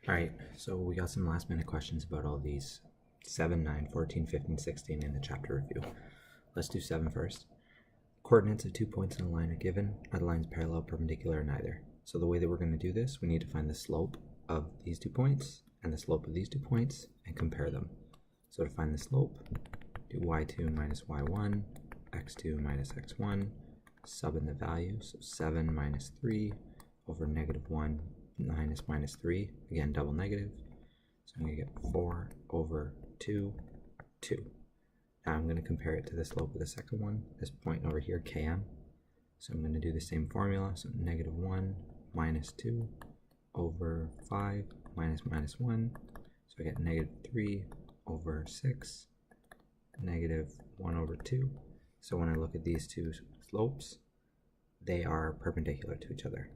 All right, so we got some last minute questions about all these 7, 9, 14, 15, 16 in the chapter review. Let's do 7 first. Coordinates of 2 points in a line are given. Are the lines parallel, perpendicular, or neither? So the way that we're going to do this, we need to find the slope of these 2 points and the slope of these 2 points and compare them. So to find the slope, do y2 minus y1, x2 minus x1, sub in the value, so 7 minus 3 over negative 1 minus 3, again double negative, so I'm going to get 4 over 2, 2. Now I'm going to compare it to the slope of the second one, this point over here, km. So I'm going to do the same formula, so negative 1 minus 2 over 5 minus 1, so I get negative 3 over 6, negative 1 over 2. So when I look at these two slopes, they are perpendicular to each other.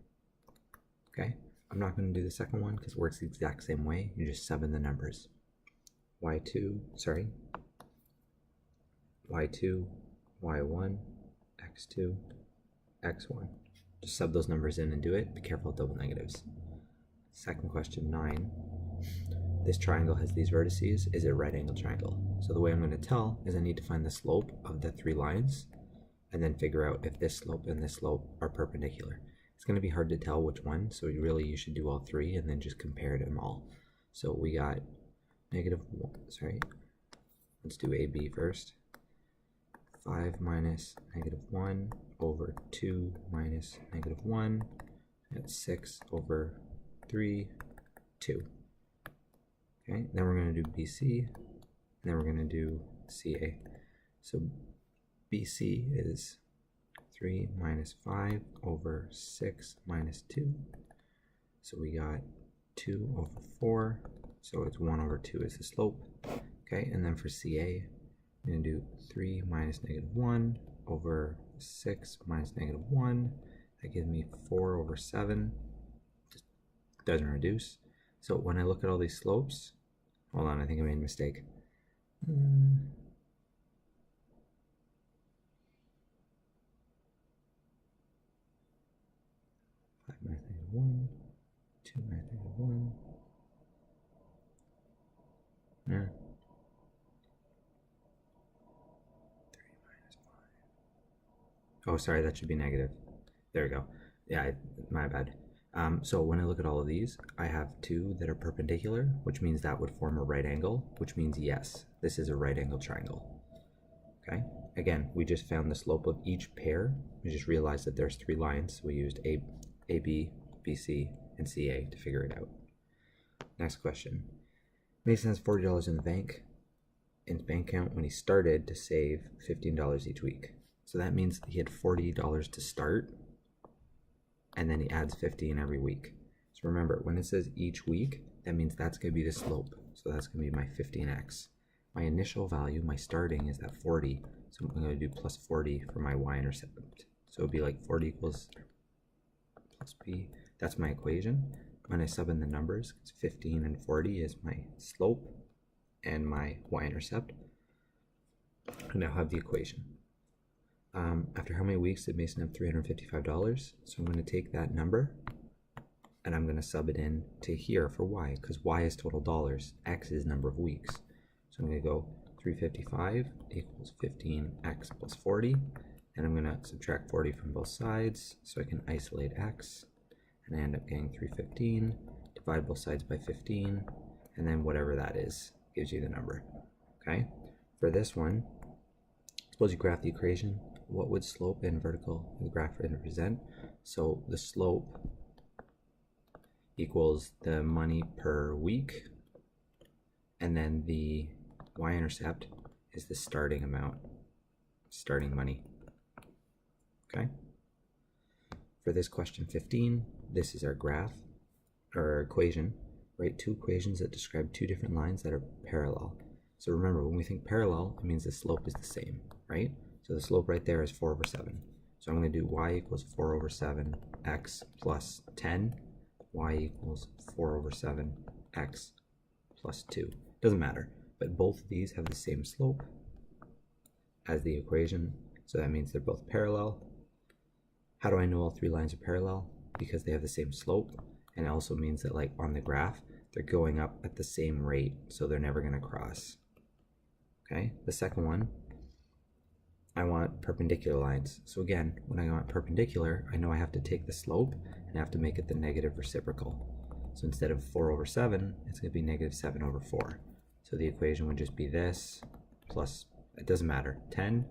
Okay, I'm not going to do the second one because it works the exact same way. You just sub in the numbers. y2, y1, x2, x1. Just sub those numbers in and do it. Be careful with double negatives. Second question, 9. This triangle has these vertices. Is it a right angle triangle? So the way I'm going to tell is I need to find the slope of the 3 lines and then figure out if this slope and this slope are perpendicular. It's going to be hard to tell which one, so you should do all 3 and then just compare them all. So we got negative 1, let's do AB first. 5 minus negative 1 over 2 minus negative 1. That's 6 over 3, 2. Okay, then we're going to do BC, and then we're going to do CA. So BC is 3 minus 5 over 6 minus 2. So we got 2 over 4, so it's 1 over 2 is the slope. Okay, and then for CA, I'm going to do 3 minus negative 1 over 6 minus negative 1. That gives me 4 over 7. Just doesn't reduce. So when I look at all these slopes, hold on, I think I made a mistake. 5 minus negative 1, 2 minus negative 1. Yeah. 3 minus 5. Oh, sorry, that should be negative. There we go. Yeah, my bad. So when I look at all of these, I have 2 that are perpendicular, which means that would form a right angle, which means yes, this is a right angle triangle. Okay, again, we just found the slope of each pair. We just realized that there's 3 lines, so we used AB, BC, and CA to figure it out. Next question. Mason has $40 in the bank, in his bank account when he started to save $15 each week. So that means he had $40 to start, and then he adds 15 every week. So remember, when it says each week, that means that's going to be the slope. So that's going to be my 15x. My initial value, my starting, is at 40. So I'm going to do plus 40 for my y-intercept. So it would be like 40 equals plus b. That's my equation. When I sub in the numbers, it's 15 and 40 is my slope and my y-intercept. I now have the equation. After how many weeks did Mason have $355? So I'm going to take that number and I'm going to sub it in to here for y, because y is total dollars, x is number of weeks. So I'm going to go 355 equals 15x plus 40, and I'm going to subtract 40 from both sides so I can isolate x, and I end up getting 315, divide both sides by 15, and then whatever that is gives you the number. Okay, for this one, suppose you graph the equation. What would slope and vertical the graph represent? So the slope equals the money per week, and then the y-intercept is the starting amount, starting money. Okay. For this question 15, this is our graph, or our equation. Write 2 equations that describe 2 different lines that are parallel. So remember, when we think parallel, it means the slope is the same, right? So the slope right there is 4 over 7. So I'm going to do y equals 4 over 7 x plus 10. Y equals 4 over 7 x plus 2. Doesn't matter, but both of these have the same slope as the equation, so that means they're both parallel. How do I know all 3 lines are parallel? Because they have the same slope, and it also means that, like, on the graph, they're going up at the same rate, so they're never going to cross. Okay, the second one, I want perpendicular lines. So again, when I want perpendicular, I know I have to take the slope and I have to make it the negative reciprocal. So instead of 4 over 7, it's going to be negative 7 over 4. So the equation would just be this plus, it doesn't matter, 10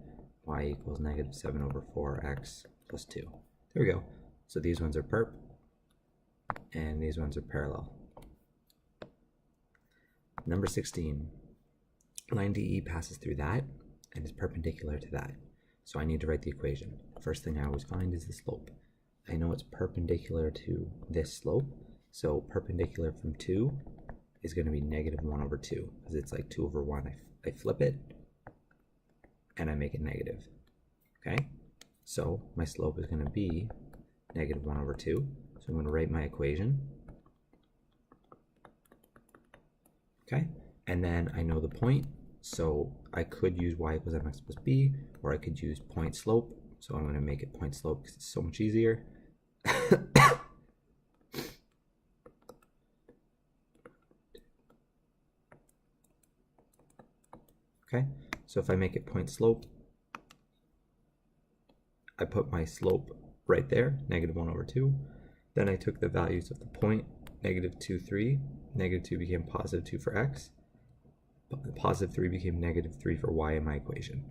y equals negative 7 over 4x plus 2. There we go. So these ones are perp, and these ones are parallel. Number 16, line DE passes through that and is perpendicular to that. So I need to write the equation. First thing I always find is the slope. I know it's perpendicular to this slope, so perpendicular from 2 is going to be negative 1 over 2, because it's like 2 over 1. I flip it, and I make it negative. Okay? So my slope is going to be negative 1 over 2. So I'm going to write my equation. Okay? And then I know the point, so I could use y equals mx plus b, or I could use point slope. So I'm going to make it point slope because it's so much easier. Okay, so if I make it point slope, I put my slope right there, negative 1 over 2. Then I took the values of the point, negative 2, 3. Negative 2 became positive 2 for x. Positive 3 became negative 3 for y in my equation.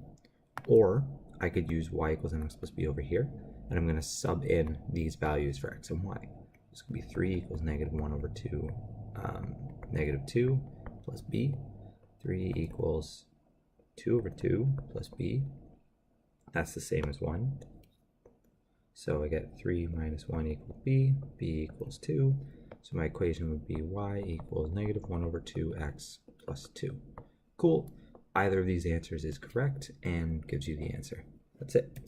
Or I could use y equals mx plus b over here, and I'm going to sub in these values for x and y. This could be 3 equals negative 1 over 2, negative 2 plus b. 3 equals 2 over 2 plus b. That's the same as 1. So I get 3 minus 1 equals b. B equals 2. So my equation would be y equals negative 1 over 2x plus 2. Cool. Either of these answers is correct and gives you the answer. That's it.